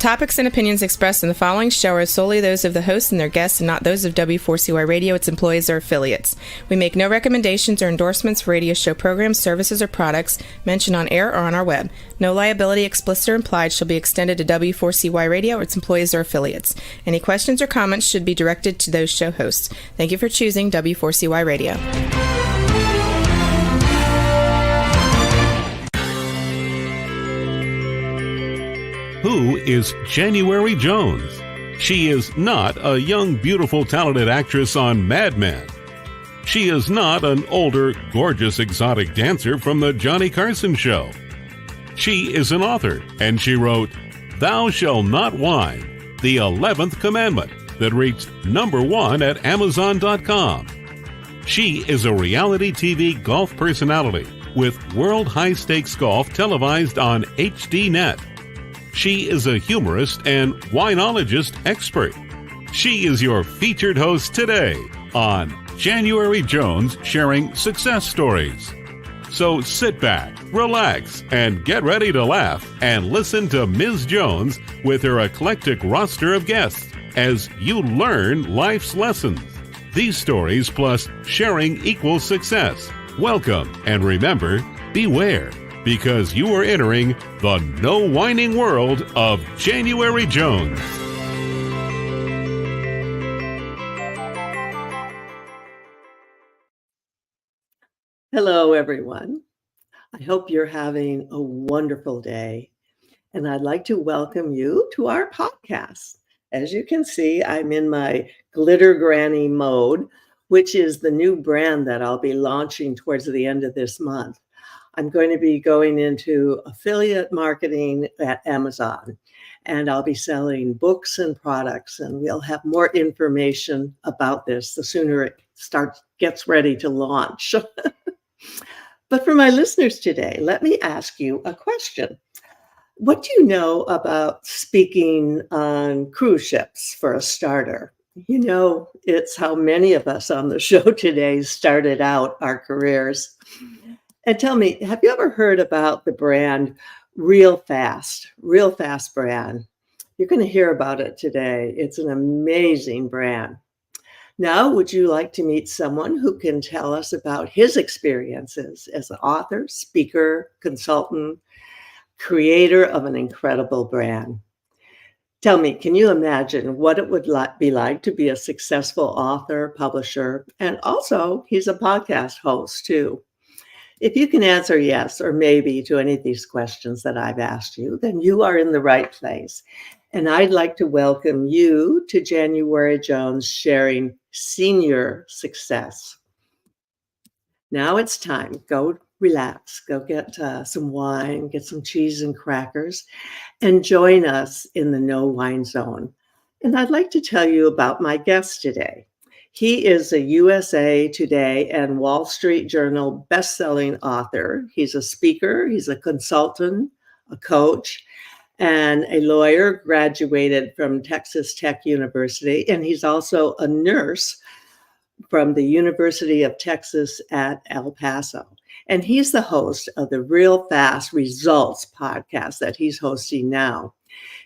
topics and opinions expressed in the following show are solely those of the host and their guests and not those of W4CY Radio, its employees, or affiliates. We make no recommendations or endorsements for radio show programs, services, or products mentioned on air or on our web. No liability, explicit or implied, shall be extended to W4CY Radio or its employees or affiliates. Any questions or comments should be directed to those show hosts. Thank you for choosing W4CY Radio. Who is January Jones? She is not a young, beautiful, talented actress on Mad Men. She is not an older, gorgeous, exotic dancer from the Johnny Carson Show. She is an author, and she wrote Thou Shalt Not Whine, the 11th Commandment, that reached #1 at Amazon.com. She is a reality TV golf personality with World High Stakes Golf televised on HDNet. She is a humorist and winologist expert. She is your featured host today on January Jones Sharing Success Stories. So sit back, relax, and get ready to laugh and listen to Ms. Jones with her eclectic roster of guests as you learn life's lessons. These stories plus sharing equals success. Welcome, and remember, beware, because you are entering the no whining world of January Jones. Hello, everyone. I hope you're having a wonderful day, and I'd like to welcome you to our podcast. As you can see, I'm in my Glitter Granny mode, which is the new brand that I'll be launching towards the end of this month. I'm going to be going into affiliate marketing at Amazon, and I'll be selling books and products, and we'll have more information about this the sooner it gets ready to launch. But for my listeners today, let me ask you a question. What do you know about speaking on cruise ships for a starter? You know, it's how many of us on the show today started out our careers. And tell me, have you ever heard about the brand Real Fast brand? You're going to hear about it today. It's an amazing brand. Now, would you like to meet someone who can tell us about his experiences as an author, speaker, consultant, creator of an incredible brand? Tell me, can you imagine what it would be like to be a successful author, publisher, and also he's a podcast host too? If you can answer yes or maybe to any of these questions that I've asked you, then you are in the right place. And I'd like to welcome you to January Jones Sharing Senior Success. Now it's time. Go relax. Go get some wine, get some cheese and crackers, and join us in the No Wine Zone. And I'd like to tell you about my guest today. He is a USA Today and Wall Street Journal best-selling author. He's a speaker, he's a consultant, a coach, and a lawyer, graduated from Texas Tech University, and he's also a nurse from the University of Texas at El Paso. And he's the host of the Real Fast Results podcast that he's hosting now.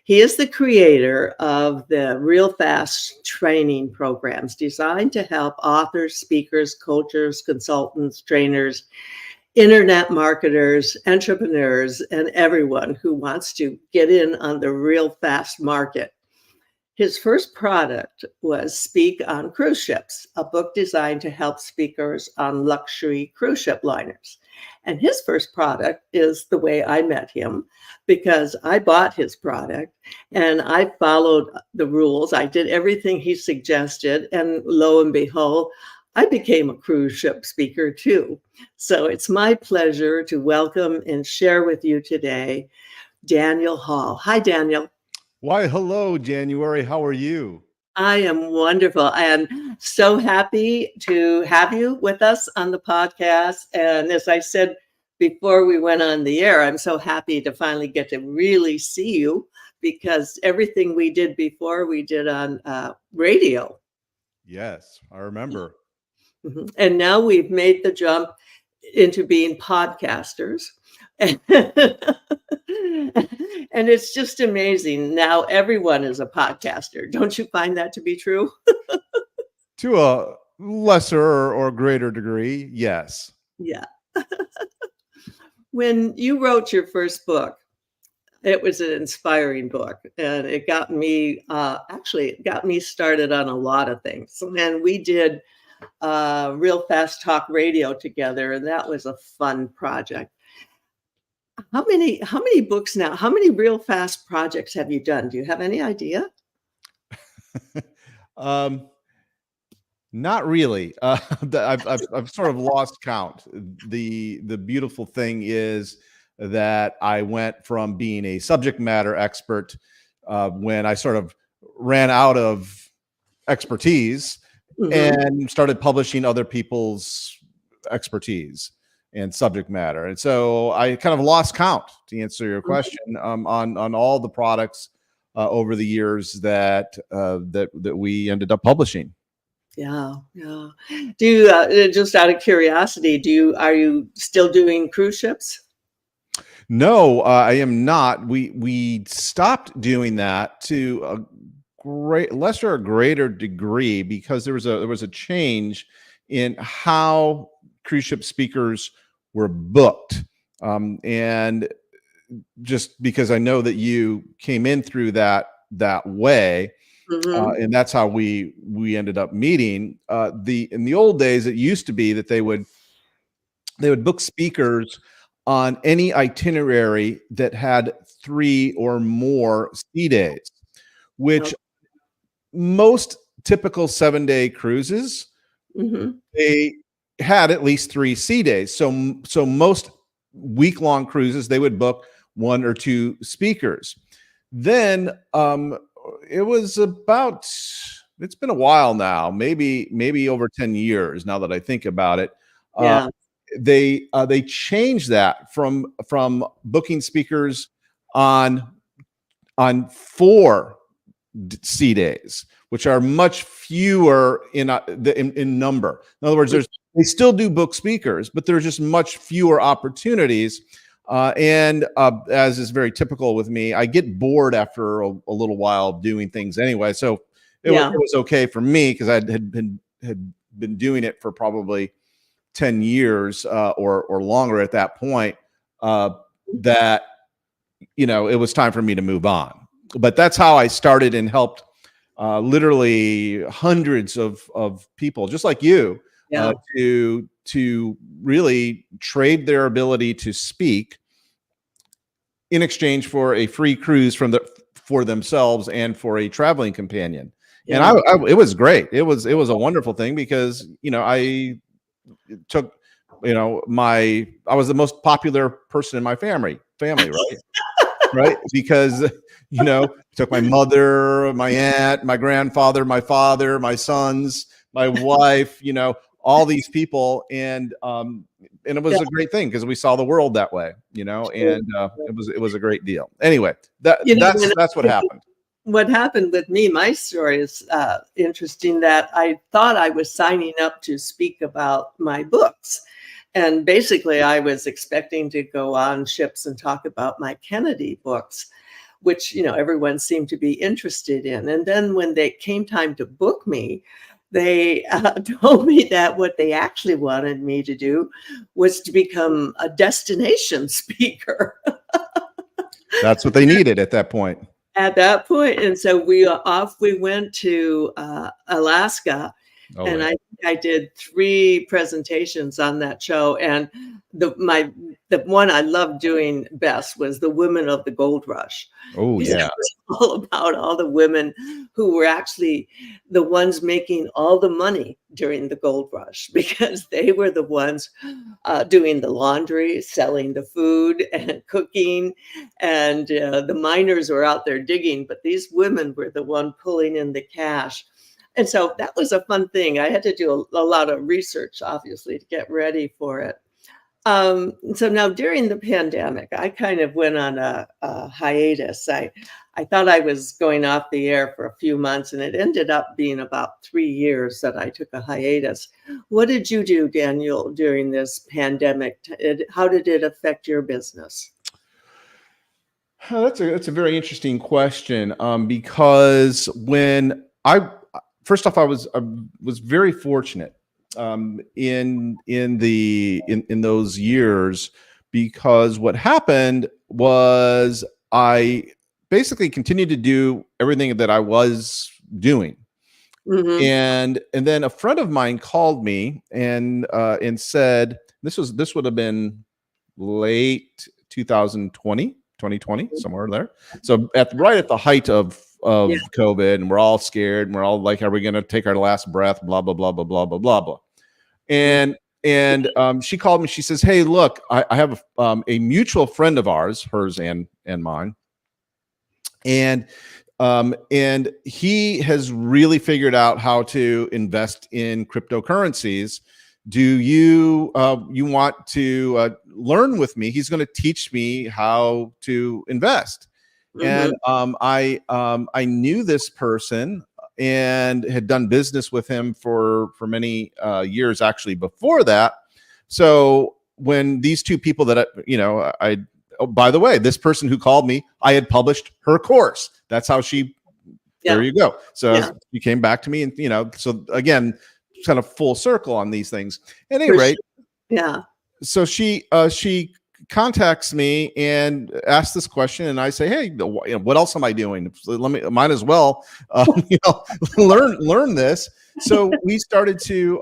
He is the creator of the Real Fast training programs designed to help authors, speakers, coaches, consultants, trainers, internet marketers, entrepreneurs, and everyone who wants to get in on the real fast market. His first product was Speak on Cruise Ships, a book designed to help speakers on luxury cruise ship liners. And his first product is the way I met him, because I bought his product and I followed the rules. I did everything he suggested, and lo and behold, I became a cruise ship speaker too. So it's my pleasure to welcome and share with you today, Daniel Hall. Hi, Daniel. Why, hello, January. How are you? I am wonderful. I am so happy to have you with us on the podcast. And as I said before we went on the air, I'm so happy to finally get to really see you, because everything we did before we did on radio. Yes, I remember. Mm-hmm. And now we've made the jump into being podcasters. And it's just amazing. Now everyone is a podcaster. Don't you find that to be true? To a lesser or greater degree, yes. Yeah. When you wrote your first book, it was an inspiring book, and it got me, actually, it got me started on a lot of things. And we did Real Fast Talk Radio together, and that was a fun project. How many books now? How many Real Fast projects have you done? Do you have any idea? Um, Not really. I've sort of lost count. The beautiful thing is that I went from being a subject matter expert when I sort of ran out of expertise Mhm. and started publishing other people's expertise and subject matter. And so I kind of lost count, to answer your question, on all the products over the years that we ended up publishing. Yeah, yeah. Do you, just out of curiosity, are you still doing cruise ships? No, I am not. We stopped doing that to a lesser or greater degree because there was a change in how cruise ship speakers were booked, and just because I know that you came in through that way, Mhm. and that's how we ended up meeting. The In the old days, it used to be that they would book speakers on any itinerary that had 3 or more sea days, Oh, which most typical 7-day cruises, mhm. they had at least 3 sea days. So most week-long cruises, they would book 1 or 2 speakers. Then, it was about it's been a while now, maybe over 10 years now that I think about it. Uh, Yeah. they changed that from booking speakers on 4 sea days, which are much fewer in number. In other words, they still do book speakers, but there's just much fewer opportunities. And as is very typical with me, I get bored after a little while doing things anyway. So it Yeah. was okay for me because I had been doing it for probably 10 years or longer at that point. That it was time for me to move on. But that's how I started and helped literally hundreds of people, just like you, Yeah. to really trade their ability to speak in exchange for a free cruise for themselves and for a traveling companion. And Yeah. it was great. It was a wonderful thing because I took I was the most popular person in my family, right? Right? Because, took my mother, my aunt, my grandfather, my father, my sons, my wife, all these people. And it Yeah. was a great thing because we saw the world that way, Sure. and it was a great deal. Anyway, that You know, that's when that's what happened. what happened with me, my story is interesting that I thought I was signing up to speak about my books. And basically, I was expecting to go on ships and talk about my Kennedy books, which, everyone seemed to be interested in. And then when they came time to book me, they told me that what they actually wanted me to do was to become a destination speaker. That's what they needed at that point. At that point, and so we went to, Alaska, Oh, and yeah. I think I did 3 presentations on that show, and the one I loved doing best was the women of the gold rush, Oh, because it yeah. was all about all the women who were actually the ones making all the money during the gold rush, because they were the ones, doing the laundry, selling the food, and cooking, and the miners were out there digging, but these women were the one pulling in the cash. And so that was a fun thing. I had to do a lot of research, obviously, to get ready for it. So now during the pandemic, I kind of went on a hiatus. I thought I was going off the air for a few months, and it ended up being about 3 years that I took a hiatus. What did you do, Daniel, during this pandemic? How did it affect your business? Oh, that's a very interesting question, because when I first off, I was very fortunate, in those years, because what happened was I basically continued to do everything that I was doing, Hmm. and then a friend of mine called me and said, this would have been late 2020, 2020, somewhere there. So right at the height Yeah. of COVID, and we're all scared, and we're all like, are we going to take our last breath? Blah blah blah blah blah blah blah blah. And she called me. She says, "Hey, look, I have a mutual friend of ours, hers and mine, and he has really figured out how to invest in cryptocurrencies. Do you want to learn with me? He's going to teach me how to invest." Hmm. And I knew this person and had done business with him for many years actually before that. So when these two people that I oh, by the way, this person who called me, I had published her course. That's how she. There Yeah. you go. So Yeah. she came back to me, and so again, kind of full circle on these things. At any For rate, sure. Yeah. so she contacts me and asks this question, and I say, "Hey, what else am I doing? Might as well, learn this." So we started to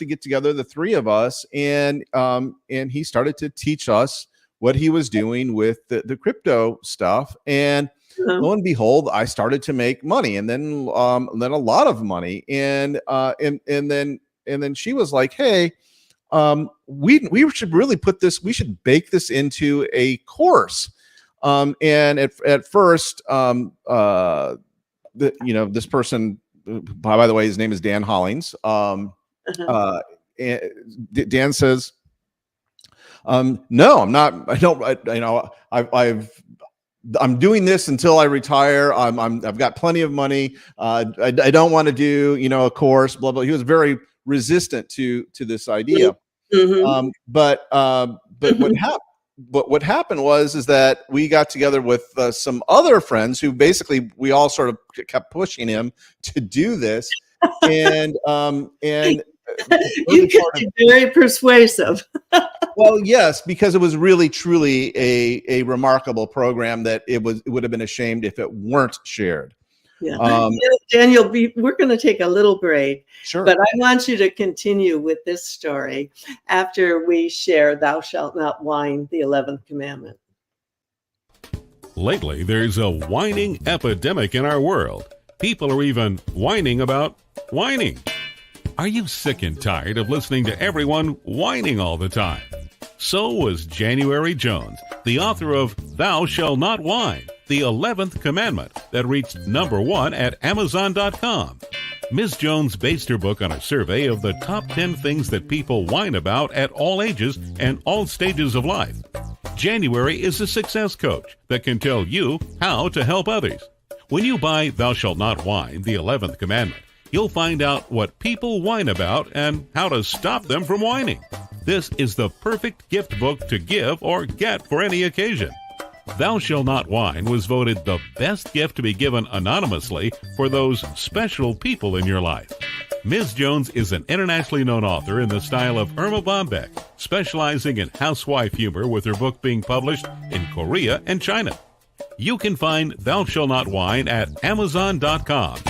get together, the three of us, and he started to teach us what he was doing with the crypto stuff. And Uh-huh. lo and behold, I started to make money, and then a lot of money, and then she was like, "Hey, we should really we should bake this into a course." And at first, this person, by the way, his name is Dan Hollings. Uh-huh. Uh, Dan says, "No, I'm not. I don't. I'm doing this until I retire. I've got plenty of money. I don't want to do a course. Blah blah." He was very resistant to this idea. Hmm. But what happened is that we got together with some other friends who basically we all sort of kept pushing him to do this, and You early can part of. be very persuasive. Well, yes, because it was really truly a remarkable program that it would have been ashamed if it weren't shared. Yeah. Um, Daniel, we're going to take a little break, sure. but I want you to continue with this story after we share Thou Shalt Not Whine, the 11th commandment. Lately, there's a whining epidemic in our world. People are even whining about whining. Are you sick and tired of listening to everyone whining all the time? So was January Jones, the author of Thou Shalt Not Whine, the 11th commandment, that reached #1 at Amazon.com. Ms. Jones based her book on a survey of the top 10 things that people whine about at all ages and all stages of life. January is a success coach that can tell you how to help others. When you buy Thou Shalt Not Whine, the 11th commandment, you'll find out what people whine about and how to stop them from whining. This is the perfect gift book to give or get for any occasion. Thou Shalt Not Whine was voted the best gift to be given anonymously for those special people in your life. Ms. Jones is an internationally known author in the style of Irma Bombeck, specializing in housewife humor, with her book being published in Korea and China. You can find Thou Shalt Not Whine at Amazon.com.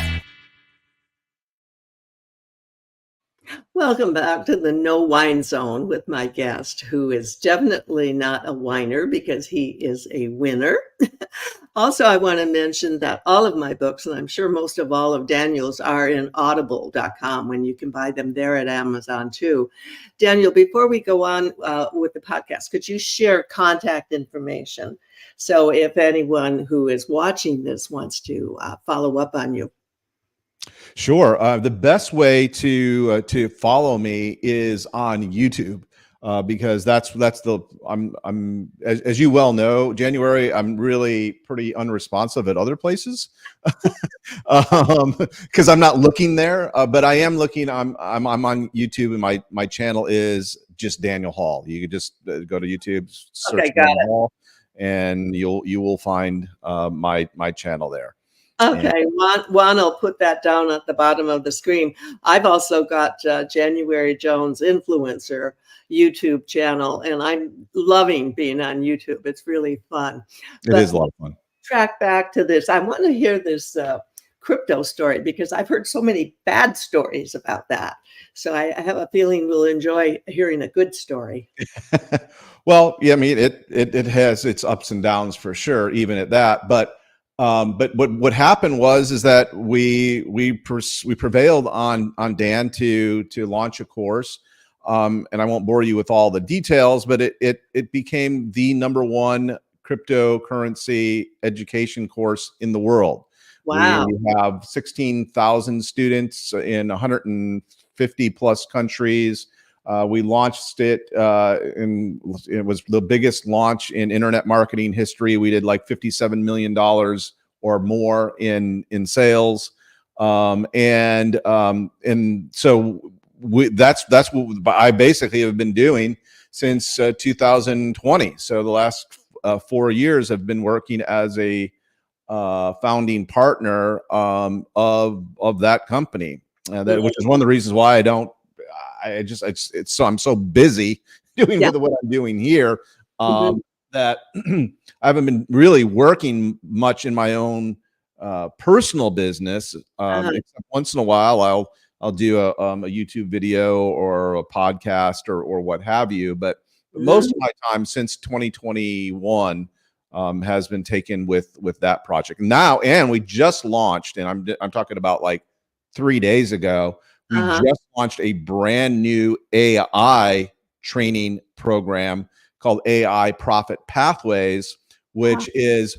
Welcome back to the No Wine Zone with my guest, who is definitely not a whiner because he is a winner. Also, I want to mention that all of my books, and I'm sure most of all of Daniel's, are in audible.com, when you can buy them there at Amazon too. Daniel, before we go on with the podcast, could you share contact information? So if anyone who is watching this wants to follow up on you. Sure. The best way to follow me is on YouTube. because that's the I'm as you well know, January, I'm really pretty unresponsive at other places because I'm not looking there, but I am looking. I'm on YouTube, and my channel is just Daniel Hall. You could just go to YouTube, search Okay, got Daniel it. Hall, and you will find my channel there. And Okay, Juan will put that down at the bottom of the screen. I've also got January Jones Influencer YouTube channel, and I'm loving being on YouTube. It's really fun. it But is a lot of fun. track back to this. I want to hear this crypto story because I've heard so many bad stories about that. So I have a feeling we'll enjoy hearing a good story. Well, yeah, I mean, it has its ups and downs for sure, even at that. But what happened is that we prevailed on Dan to launch a course, and I won't bore you with all the details, but it became the #1 cryptocurrency education course in the world. Wow. We have 16,000 students in 150 plus countries. We launched it, and it was the biggest launch in internet marketing history. We did like $57 million or more in sales, and so that's what I basically have been doing since 2020. So the last 4 years have been working as a founding partner of that company, which is one of the reasons why I'm so busy doing Yeah. with what I'm doing here, Mhm. that I haven't been really working much in my own personal business, Uh-huh. except once in a while I'll do a YouTube video or a podcast or what have you. But most Mhm. of my time since 2021 has been taken with that project now, and we just launched, and I'm talking about like 3 days ago. We Uh-huh. just launched a brand new AI training program called AI Profit Pathways, Uh-huh. which is,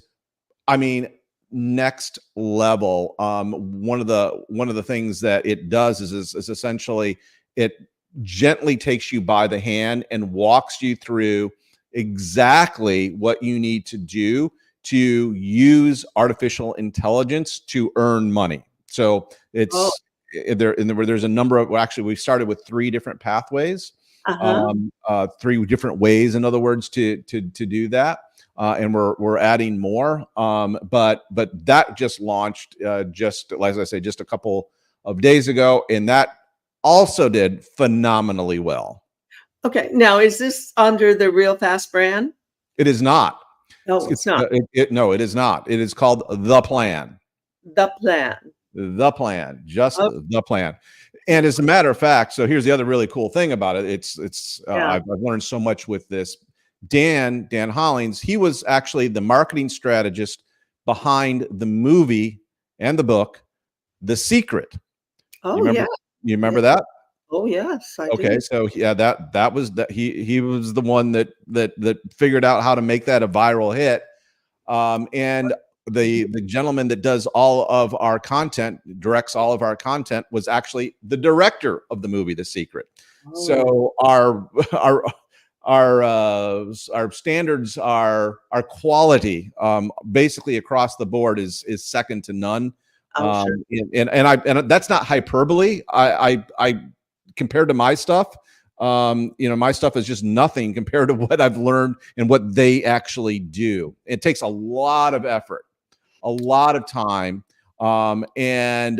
I mean, next level. One of the things that it does is essentially it gently takes you by the hand and walks you through exactly what you need to do to use artificial intelligence to earn money. So Oh, there's a number of, well, actually we started with 3 different pathways, uh-huh. 3 different ways, in other words, to do that, and we're adding more. But that just launched, just as I say, just a couple of days ago, and that also did phenomenally well. Okay. Now, is this under the Real Fast brand? It is not. No, it's not. No, it is not. It is called The Plan. The Plan. The Plan, just Oh, The Plan. And as a matter of fact, so here's the other really cool thing about it. yeah. I've learned so much with this. Dan Hollings, he was actually the marketing strategist behind the movie and the book The Secret. You Oh, remember yeah. you Yeah. remember that? Oh, yes, I Okay, do. so yeah, that was that he was the one that figured out how to make that a viral hit. And Mhm. the gentleman that does all of our content, directs all of our content, was actually the director of the movie The Secret. Oh, So our our standards, our quality, basically across the board is second to none. I'm sure. And that's not hyperbole. I compared to my stuff, my stuff is just nothing compared to what I've learned and what they actually do. It takes a lot of effort, a lot of time, and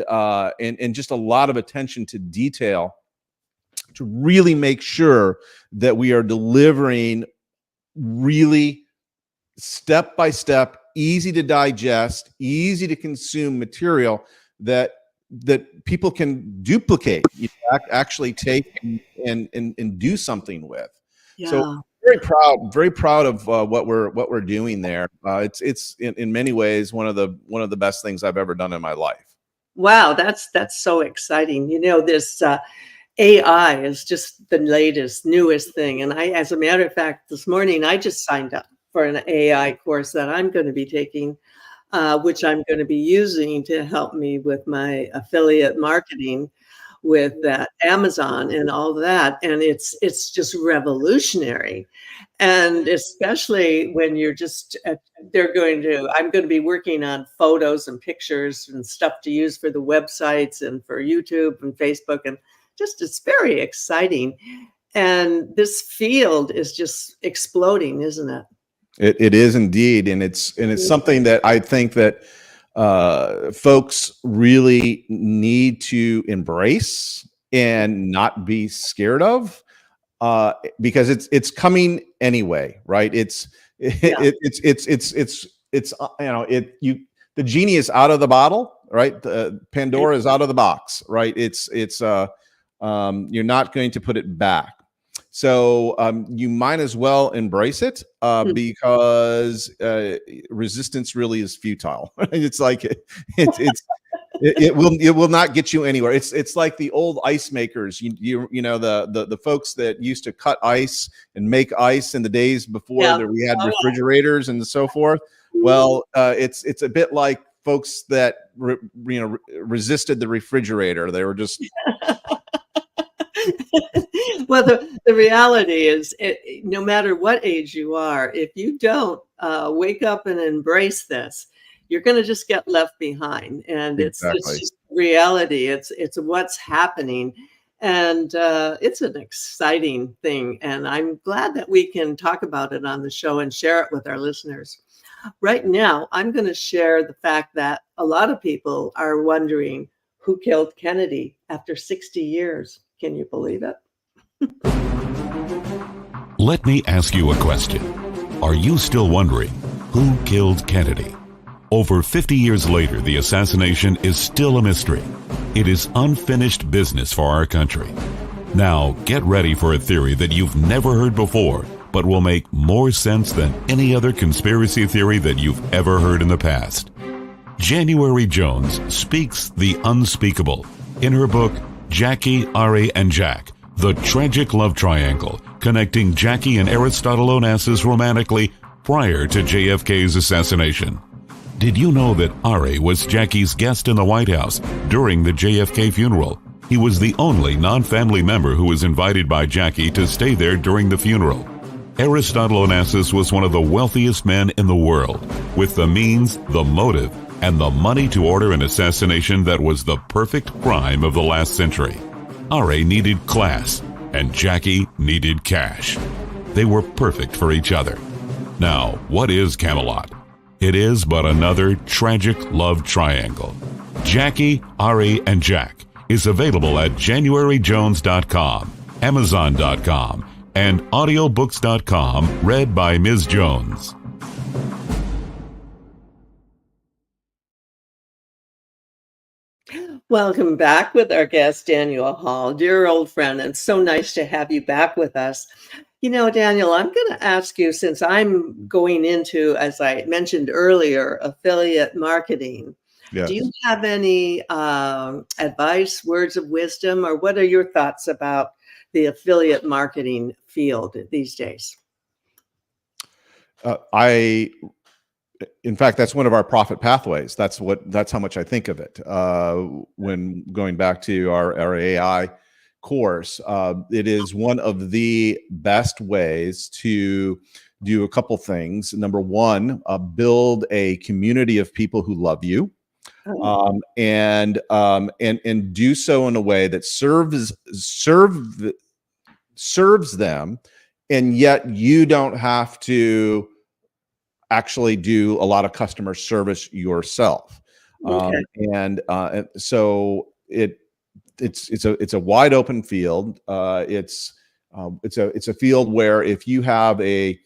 just a lot of attention to detail to really make sure that we are delivering really step by step, easy to digest, easy to consume material that people can duplicate, actually take and do something with. So Yeah. very proud of what we're doing there. It's in many ways one of the best things I've ever done in my life. Wow, that's so exciting. This AI is just the latest, newest thing. And as a matter of fact, this morning I just signed up for an AI course that I'm going to be taking, which I'm going to be using to help me with my affiliate marketing. with that Amazon and all that, and it's just revolutionary. And especially when you're just I'm going to be working on photos and pictures and stuff to use for the websites and for YouTube and Facebook, and just it's very exciting. And this field is just exploding, isn't it? It is indeed, and it's something that I think that folks really need to embrace and not be scared of, because it's coming anyway, right? The genie is out of the bottle, right? The Pandora is out of the box, right? You're not going to put it back. So you might as well embrace it, because resistance really is futile. It's like it will not get you anywhere. It's like the old ice makers. You know the folks that used to cut ice and make ice in the days before that we had refrigerators and so forth. Well, it's a bit like folks that resisted the refrigerator. They were just well, the reality is, no matter what age you are, if you don't wake up and embrace this, you're going to just get left behind. And it's just reality. It's what's happening. And it's an exciting thing. And I'm glad that we can talk about it on the show and share it with our listeners. Right now, I'm going to share the fact that a lot of people are wondering who killed Kennedy after 60 years. Can you believe it? Let me ask you a question. Are you still wondering who killed Kennedy? Over 50 years later, the assassination is still a mystery. It is unfinished business for our country. Now, get ready for a theory that you've never heard before, but will make more sense than any other conspiracy theory that you've ever heard in the past. January Jones speaks the unspeakable in her book, Jackie, Ari, and Jack, the tragic love triangle connecting Jackie and Aristotle Onassis romantically prior to JFK's assassination. Did you know that Ari was Jackie's guest in the White House during the JFK funeral? He was the only non-family member who was invited by Jackie to stay there during the funeral. Aristotle Onassis was one of the wealthiest men in the world, with the means, the motive, and the money to order an assassination that was the perfect crime of the last century. Ari needed class, and Jackie needed cash. They were perfect for each other. Now, what is Camelot? It is but another tragic love triangle. Jackie, Ari, and Jack is available at JanuaryJones.com, Amazon.com, and audiobooks.com, read by Ms. Jones. Welcome back with our guest, Daniel Hall, dear old friend, and so nice to have you back with us. You know, Daniel, I'm going to ask you, since I'm going into, as I mentioned earlier, affiliate marketing. Yes. Do you have any advice, words of wisdom, or what are your thoughts about the affiliate marketing field these days? In fact, that's one of our profit pathways. That's how much I think of it. When going back to our AI course, it is one of the best ways to do a couple things. Number one, build a community of people who love you, and do so in a way that serves them, and yet you don't have to actually do a lot of customer service yourself. Okay. So it's a wide open field. It's a field where if you have a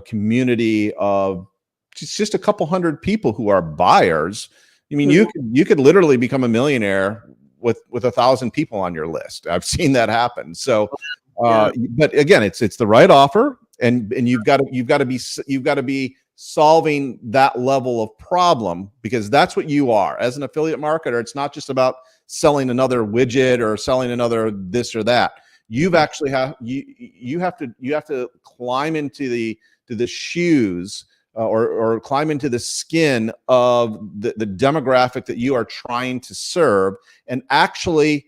community of just a couple hundred people who are buyers, I mean, you could literally become a millionaire with 1,000 people on your list. I've seen that happen. So, but again, it's the right offer, and you've got to be solving that level of problem, because that's what you are as an affiliate marketer. It's not just about selling another widget or selling another this or that. You have to climb into the shoes or climb into the skin of the demographic that you are trying to serve, and actually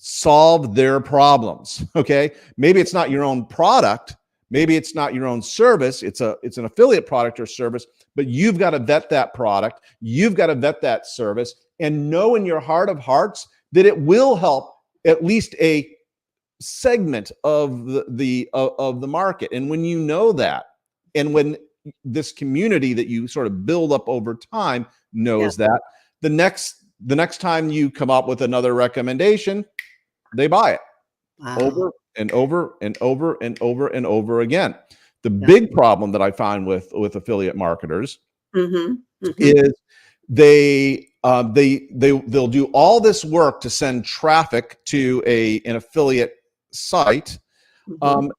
solve their problems. Okay. Maybe it's not your own product. Maybe it's not your own service. It's an affiliate product or service, but you've got to vet that product. You've got to vet that service and know in your heart of hearts that it will help at least a segment of the market. And when you know that, and when this community that you sort of build up over time knows that, the next time you come up with another recommendation, they buy it. Wow. Over and over and over and over and over again. The big problem that I find with affiliate marketers is they'll do all this work to send traffic to an affiliate site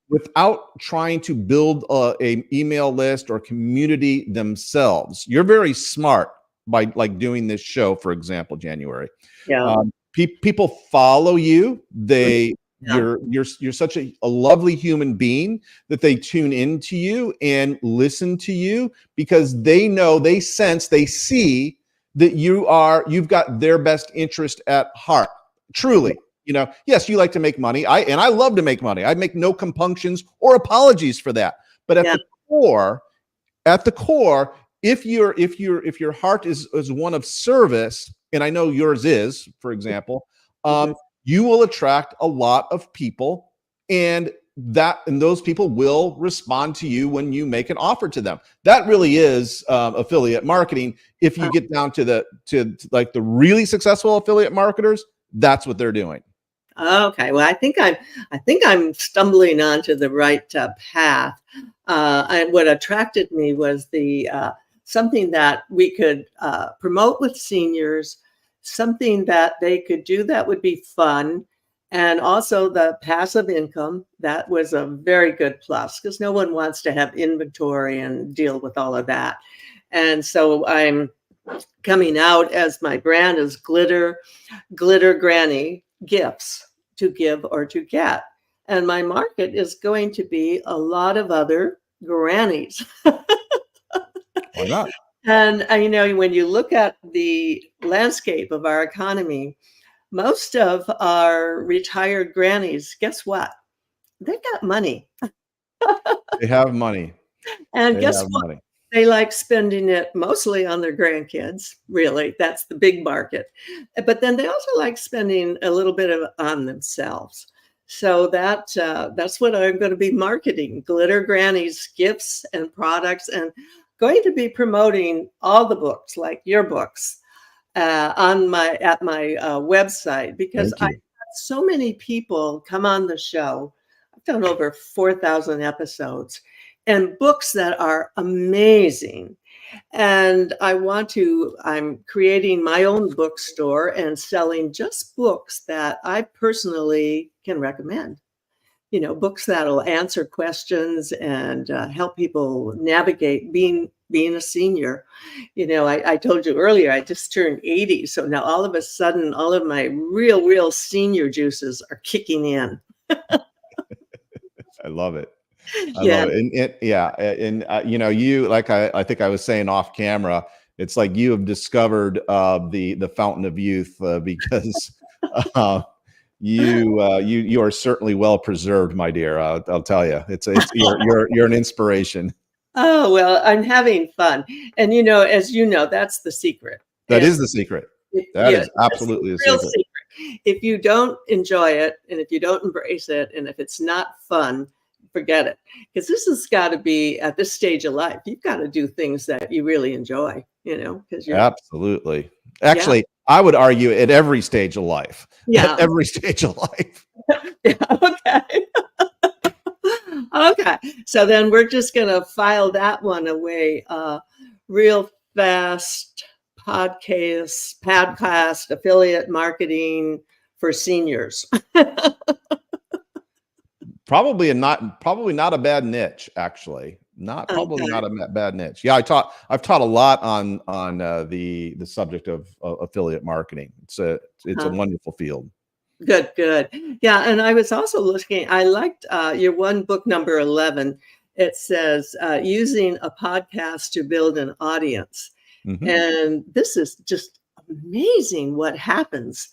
without trying to build a email list or community themselves. You're very smart by like doing this show, for example, January. People follow you. You're such a lovely human being that they tune into you and listen to you because they know, they sense, they see that you've got their best interest at heart. Truly, yes, you like to make money. I love to make money. I make no compunctions or apologies for that. But at the core, if your heart is one of service, and I know yours is, for example, you will attract a lot of people, and those people will respond to you when you make an offer to them. That really is affiliate marketing. If you get down to like the really successful affiliate marketers, that's what they're doing. Okay, well, I think I'm stumbling onto the right path. And what attracted me was the something that we could promote with seniors, something that they could do that would be fun, and also the passive income. That was a very good plus because no one wants to have inventory and deal with all of that. And so I'm coming out as my brand is Glitter Granny Gifts to give or to get. And my market is going to be a lot of other grannies. Why not? And when you look at the landscape of our economy, most of our retired grannies, guess what? They've got money. They have money. And guess what? They like spending it mostly on their grandkids. Really, that's the big market. But then they also like spending a little bit on themselves. So that's what I'm going to be marketing: Glitter Grannies gifts and products, and going to be promoting all the books, like your books, at my website, because I have so many people come on the show. I've done over 4,000 episodes. And books that are amazing. And I'm creating my own bookstore and selling just books that I personally can recommend. Books that'll answer questions and help people navigate being a senior. I told you earlier, I just turned 80. So now all of a sudden, all of my real senior juices are kicking in. I love it. I love it. And you, like I think I was saying off camera, it's like you have discovered the fountain of youth because you are certainly well preserved, my dear. I'll tell you, you're an inspiration. Oh, well, I'm having fun, and as you know, that's the secret. That is the secret. That is absolutely the secret. If you don't enjoy it, and if you don't embrace it, and if it's not fun, forget it. Because this has got to be, at this stage of life, you've got to do things that you really enjoy, because you're absolutely. Actually, I would argue at every stage of life. Yeah. At every stage of life. Okay. Okay. So then we're just going to file that one away real fast. Podcast affiliate marketing for seniors. Probably not a bad niche, actually. Not a bad niche. Yeah, I've taught a lot on the subject of affiliate marketing. It's a wonderful field. Good. Yeah, and I was also looking. I liked your one book, number 11. It says using a podcast to build an audience, and this is just amazing what happens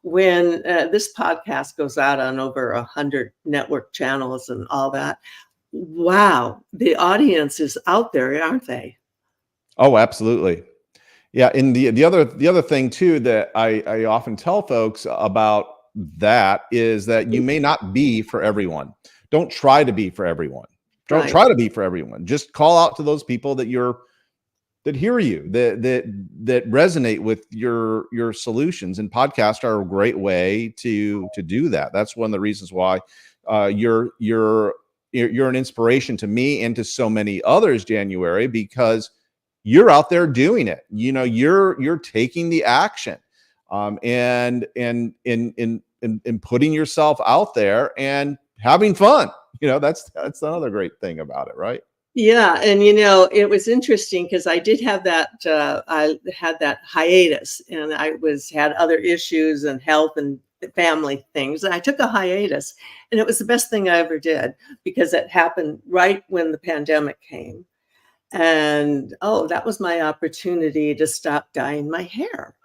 when this podcast goes out on over 100 network channels and all that, wow, the audience is out there, aren't they? Oh, absolutely. Yeah, and the other thing too that I often tell folks about that is that you may not be for everyone. Don't try to be for everyone. Don't Right. try to be for everyone. Just call out to those people that hear you, that resonate with your solutions. And podcasts are a great way to do that. That's one of the reasons why you're an inspiration to me and to so many others, January, because you're out there doing it. You know, you're taking the action, and putting yourself out there and having fun. You know, that's another great thing about it, right? Yeah, and you know, it was interesting because I did have that I had that hiatus, and I had other issues and health and family things, and I took a hiatus, and it was the best thing I ever did because it happened right when the pandemic came. And oh, that was my opportunity to stop dyeing my hair.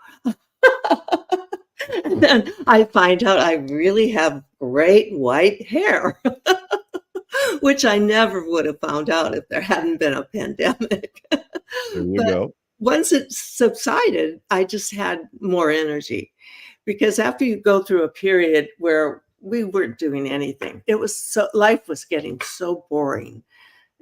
And then I find out I really have great white hair, which I never would have found out if there hadn't been a pandemic. There you But go. once it subsided, I just had more energy because after you go through a period where we weren't doing anything, life was getting so boring.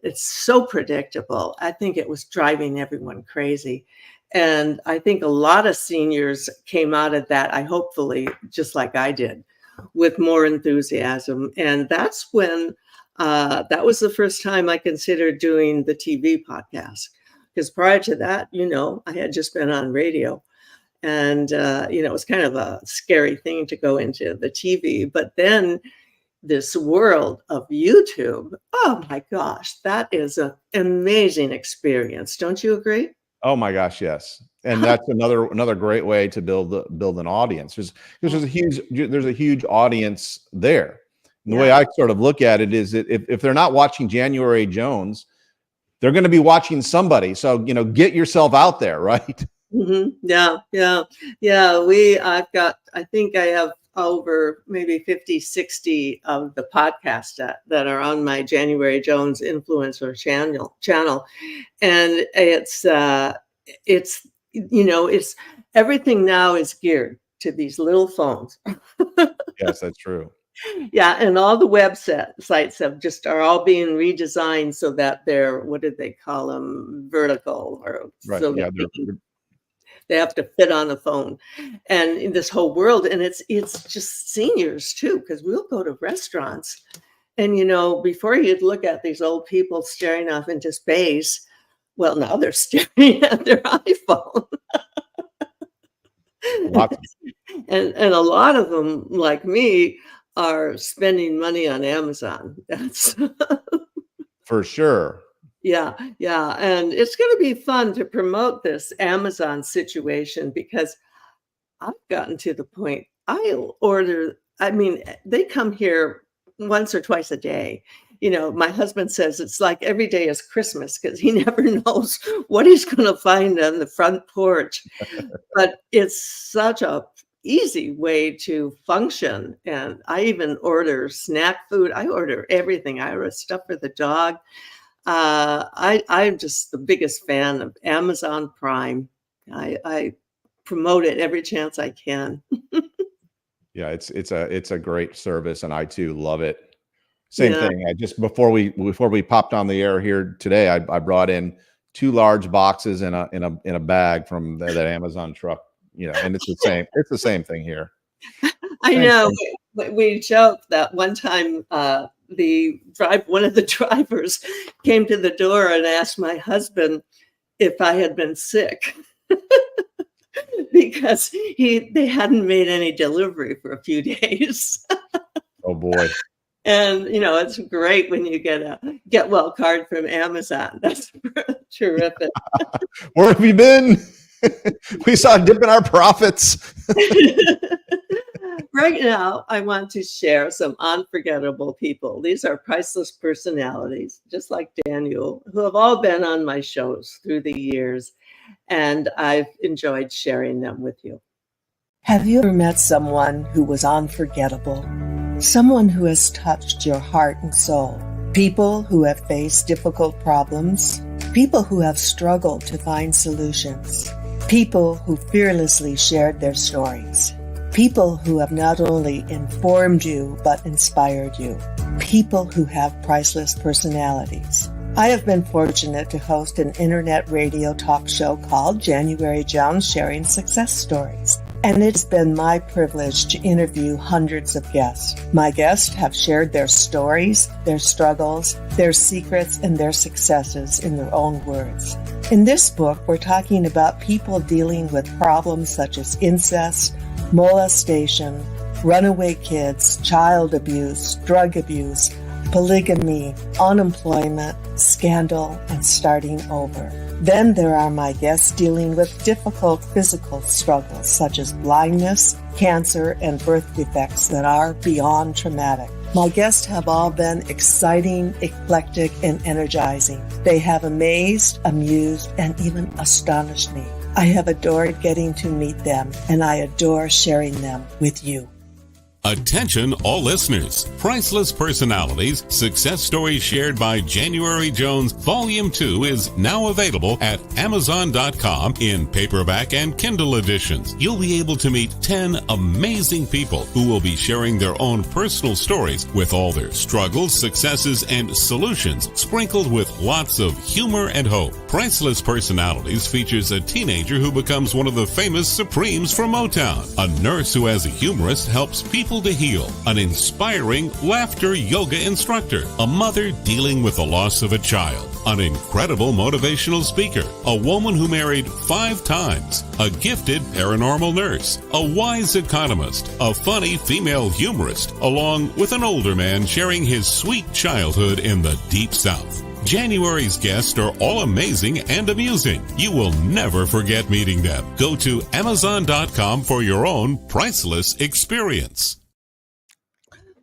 It's so predictable. I think it was driving everyone crazy. And I think a lot of seniors came out of that, I hopefully, just like I did, with more enthusiasm. And that's when that was the first time I considered doing the TV podcast. Because prior to that, you know, I had just been on radio. And, you know, it was kind of a scary thing to go into the TV. But then this world of YouTube, oh my gosh, that is an amazing experience. Don't you agree? Oh my gosh, yes. And that's another great way to build an audience. There's a huge audience there. And the way Yeah. I sort of look at it is that if they're not watching January Jones, they're going to be watching somebody. So, you know, get yourself out there, right? Yeah, yeah, yeah. I think I have over maybe 50, 60 of the podcasts that are on my January Jones influencer channel. And you know, it's everything now is geared to these little phones. Yes, that's true. Yeah, and all the sites are all being redesigned so that they're, what did they call them, vertical, or Right. so Yeah, that they have to fit on the phone, and in this whole world. And it's just seniors too, because we'll go to restaurants, and you know, before you'd look at these old people staring off into space, well, now they're staring at their iPhone. lots And a lot of them, like me, are spending money on Amazon. That's for sure. yeah, yeah. And it's going to be fun to promote this Amazon situation because I've gotten to the point I'll order. I mean, they come here once or twice a day. You know, my husband says it's like every day is Christmas because he never knows what he's going to find on the front porch. But it's such a easy way to function. And I even order snack food. I order everything. I order stuff for the dog. I'm just the biggest fan of Amazon Prime. I promote it every chance I can. Yeah, it's a great service, and I too love it. Same Yeah. thing. I just before we popped on the air here today, I brought in 2 large boxes in a bag from that Amazon truck. You know, and it's the same thing here. I Same know. thing. We joked that one time one of the drivers came to the door and asked my husband if I had been sick because they hadn't made any delivery for a few days. Oh boy. And you know, it's great when you get a get well card from Amazon. That's terrific. Where have you been? We saw a dip in our profits. Right now, I want to share some unforgettable people. These are priceless personalities, just like Daniel, who have all been on my shows through the years, and I've enjoyed sharing them with you. Have you ever met someone who was unforgettable? Someone who has touched your heart and soul? People who have faced difficult problems? People who have struggled to find solutions? People who fearlessly shared their stories? People who have not only informed you, but inspired you? People who have priceless personalities? I have been fortunate to host an internet radio talk show called January Jones Sharing Success Stories. And it's been my privilege to interview hundreds of guests. My guests have shared their stories, their struggles, their secrets, and their successes in their own words. In this book, we're talking about people dealing with problems such as incest, molestation, runaway kids, child abuse, drug abuse, polygamy, unemployment, scandal, and starting over. Then there are my guests dealing with difficult physical struggles such as blindness, cancer, and birth defects that are beyond traumatic. My guests have all been exciting, eclectic, and energizing. They have amazed, amused, and even astonished me. I have adored getting to meet them, and I adore sharing them with you. Attention all listeners. Priceless Personalities, Success Stories Shared by January Jones, Volume 2 is now available at Amazon.com in paperback and Kindle editions. You'll be able to meet 10 amazing people who will be sharing their own personal stories with all their struggles, successes, and solutions, sprinkled with lots of humor and hope. Priceless Personalities features a teenager who becomes one of the famous Supremes from Motown, a nurse who as a humorist helps people to heal, an inspiring laughter yoga instructor, a mother dealing with the loss of a child, an incredible motivational speaker, a woman who married 5 times, a gifted paranormal nurse, a wise economist, a funny female humorist, along with an older man sharing his sweet childhood in the Deep South. January's guests are all amazing and amusing. You will never forget meeting them. Go to Amazon.com for your own priceless experience.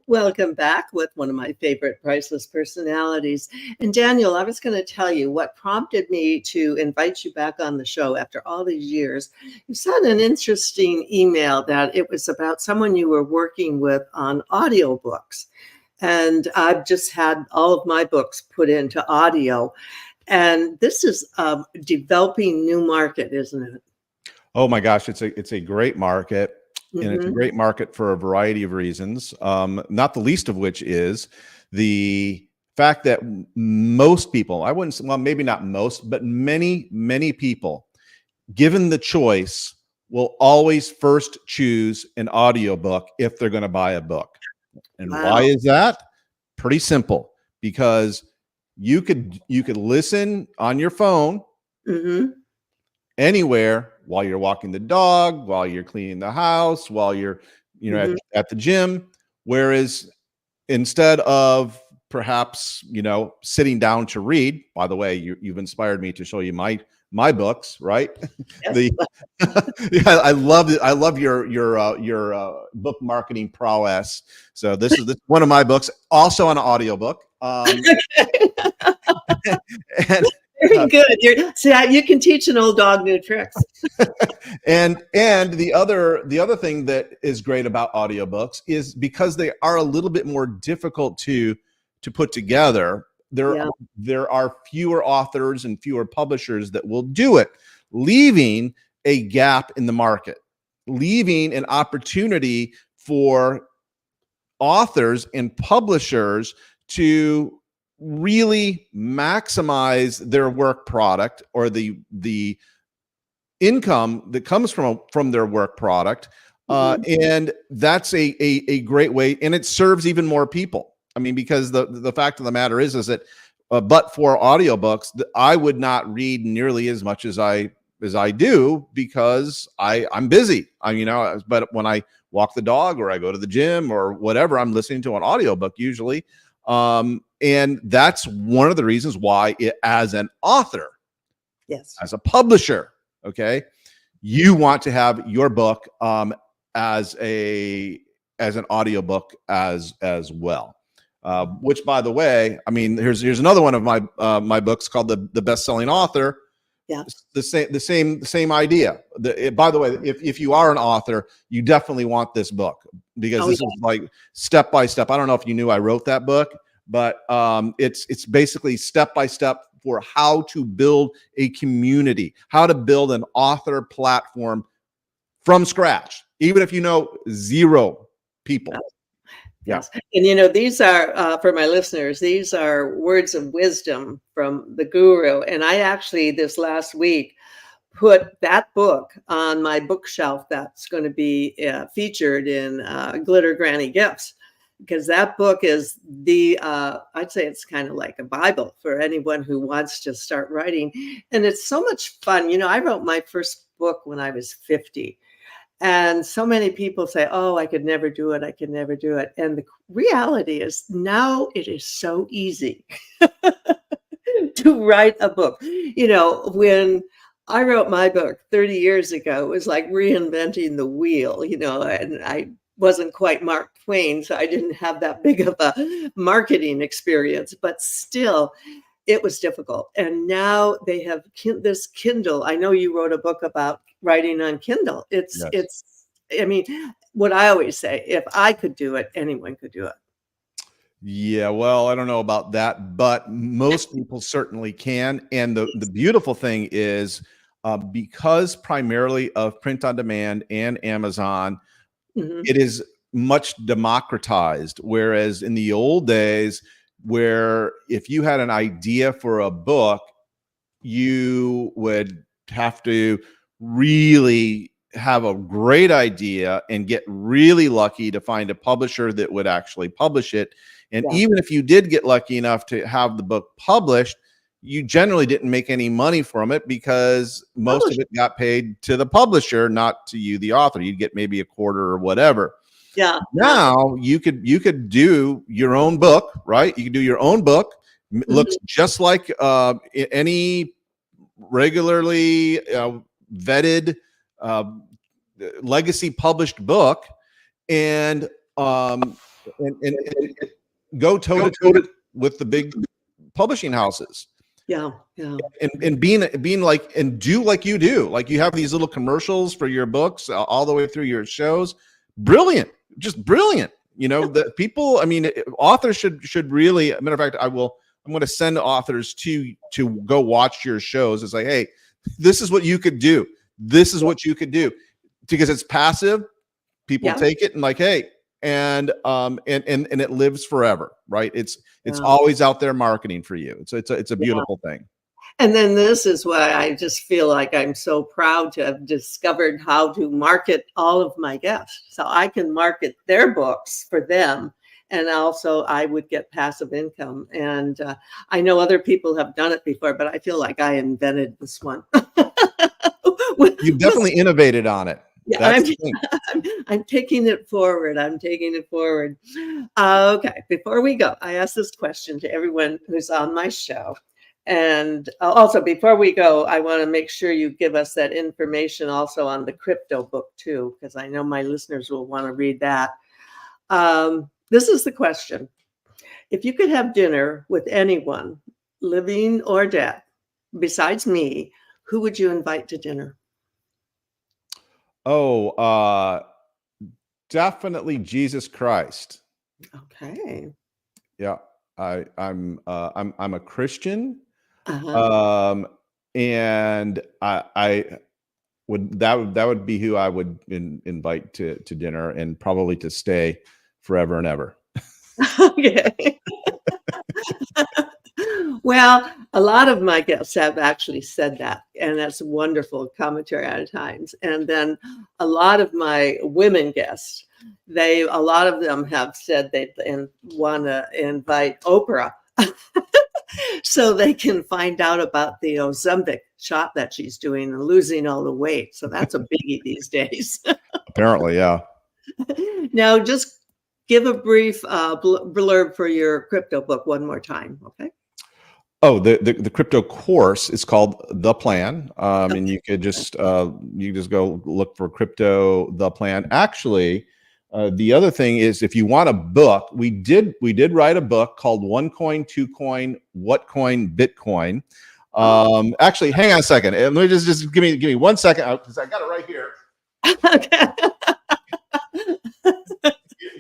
Welcome back with one of my favorite priceless personalities. And Daniel, I was going to tell you what prompted me to invite you back on the show after all these years. You sent an interesting email that it was about someone you were working with on audiobooks. And I've just had all of my books put into audio. And this is a developing new market, isn't it? Oh my gosh, it's a great market. And it's a great market for a variety of reasons, not the least of which is the fact that most people, I wouldn't say, well, maybe not most, but many people, given the choice, will always first choose an audiobook if they're going to buy a book. And why is that? Pretty simple, because you could listen on your phone anywhere while you're walking the dog, while you're cleaning the house, while you're, at the gym. Whereas instead of perhaps, sitting down to read, by the way, you've inspired me to show you my books, right? Yes. I love it. I love your book marketing prowess. So this is one of my books, also on an audiobook. And very good. You can teach an old dog new tricks. and the other thing that is great about audiobooks is because they are a little bit more difficult to put together. There are fewer authors and fewer publishers that will do it, leaving a gap in the market, leaving an opportunity for authors and publishers to really maximize their work product or the income that comes from their work product. And that's a great way, and it serves even more people. I mean, because the fact of the matter is that but for audiobooks, I would not read nearly as much as I do because I'm busy. But when I walk the dog or I go to the gym or whatever, I'm listening to an audiobook usually. And that's one of the reasons why as an author, yes, as a publisher, okay, you want to have your book as an audiobook as well. Which, by the way, I mean, here's another one of my books called the Bestselling Author Yeah. The same idea. By the way, if you are an author, you definitely want this book, because this is like step by step. I don't know if you knew I wrote that book, but it's basically step by step for how to build a community, how to build an author platform from scratch, even if you know zero people. Yes. And these are, for my listeners, these are words of wisdom from the guru. And I actually, this last week, put that book on my bookshelf that's going to be featured in Glitter Granny Gifts, because that book is I'd say it's kind of like a Bible for anyone who wants to start writing. And it's so much fun. I wrote my first book when I was 50. And so many people say, oh, I could never do it. I could never do it. And the reality is now it is so easy to write a book. When I wrote my book 30 years ago, it was like reinventing the wheel, and I wasn't quite Mark Twain, so I didn't have that big of a marketing experience, but still, it was difficult. And now they have this Kindle. I know you wrote a book about writing on Kindle. It's, what I always say, if I could do it, anyone could do it. Yeah, well, I don't know about that, but most people certainly can. And the beautiful thing is, because primarily of print on demand and Amazon, it is much democratized. Whereas in the old days, where if you had an idea for a book, you would have to really have a great idea and get really lucky to find a publisher that would actually publish it. And even if you did get lucky enough to have the book published, you generally didn't make any money from it, because most of it got paid to the publisher, not to you, the author. You'd get maybe a quarter or whatever. Yeah. Now you could do your own book, right? You could do your own book. Looks just like any regularly vetted legacy published book, and go toe to toe with the big publishing houses. Yeah. And being like, and do like you do, like you have these little commercials for your books all the way through your shows. Brilliant, just brilliant. The people, authors should really, matter of fact, I'm going to send authors to go watch your shows and say, hey, this is what you could do. This is what you could do, because it's passive. People take it and like, hey, and it lives forever, right? It's always out there marketing for you. It's a beautiful thing. And then this is why I just feel like I'm so proud to have discovered how to market all of my guests. So I can market their books for them. And also I would get passive income. And I know other people have done it before, but I feel like I invented this one. You've definitely innovated on it. Yeah, I'm taking it forward. Okay, before we go, I ask this question to everyone who's on my show. And also, before we go, I want to make sure you give us that information also on the crypto book too, because I know my listeners will want to read that. This is the question. If you could have dinner with anyone, living or dead, besides me, who would you invite to dinner? Oh, definitely Jesus Christ. Okay. Yeah, I'm a Christian. And I would that would be who I would invite to dinner, and probably to stay forever and ever. Okay. Well, a lot of my guests have actually said that, and that's wonderful commentary at times. And then a lot of my women guests, a lot of them have said they want to invite Oprah so they can find out about the Ozempic shot that she's doing and losing all the weight. So that's a biggie these days. Apparently, yeah. Now, just give a brief blurb for your crypto book one more time, okay? Oh, the crypto course is called The Plan, and you could just go look for Crypto The Plan. Actually, the other thing is, if you want a book, we did write a book called One Coin, Two Coin, What Coin, Bitcoin. Actually, hang on a second. Let me just give me 1 second because I got it right here. Okay.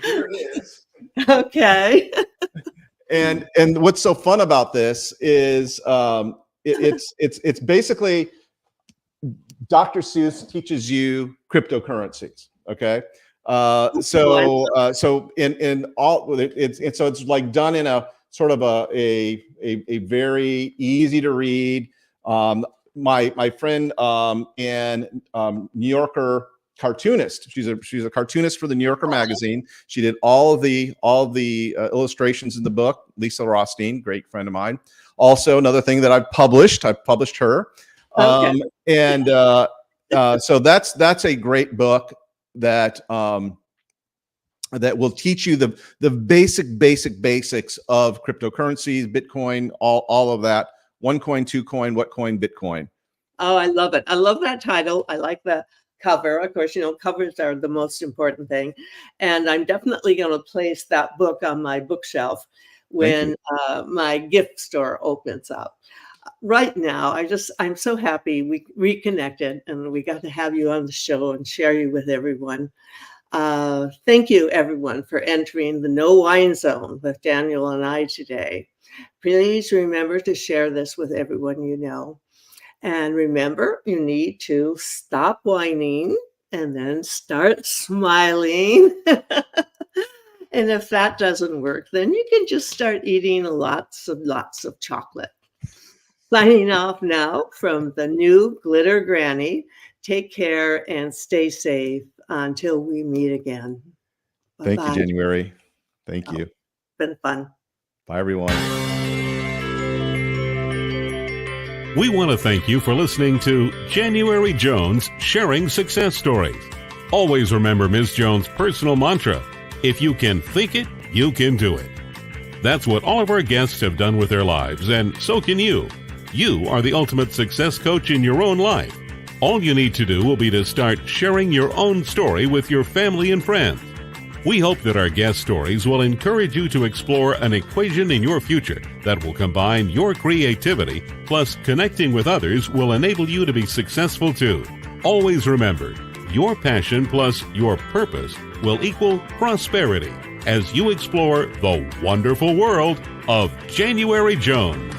Here it is. Okay. And what's so fun about this is it's basically Dr. Seuss teaches you cryptocurrencies. Okay. So in all it's like done in a sort of a very easy to read. My friend and New Yorker cartoonist. She's a cartoonist for the New Yorker magazine. She did all the illustrations in the book. Lisa Rothstein, great friend of mine. Also, another thing that I've published her. Okay. So that's a great book that that will teach you the basics of cryptocurrencies, Bitcoin, all of that. One coin, two coin, what coin, Bitcoin. Oh, I love it. I love that title. I like the cover. Of course, covers are the most important thing. And I'm definitely going to place that book on my bookshelf when my gift store opens up. Right now, I'm so happy we reconnected and we got to have you on the show and share you with everyone. Thank you, everyone, for entering the No Wine Zone with Daniel and I today. Please remember to share this with everyone you know. And remember, you need to stop whining and then start smiling. And if that doesn't work, then you can just start eating lots of chocolate. Signing off now from the new Glitter Granny. Take care and stay safe until we meet again. Bye-bye. Thank you, January. Thank you. Been fun. Bye, everyone. We want to thank you for listening to January Jones Sharing Success Stories. Always remember Ms. Jones' personal mantra, if you can think it, you can do it. That's what all of our guests have done with their lives, and so can you. You are the ultimate success coach in your own life. All you need to do will be to start sharing your own story with your family and friends. We hope that our guest stories will encourage you to explore an equation in your future that will combine your creativity plus connecting with others will enable you to be successful too. Always remember, your passion plus your purpose will equal prosperity as you explore the wonderful world of January Jones.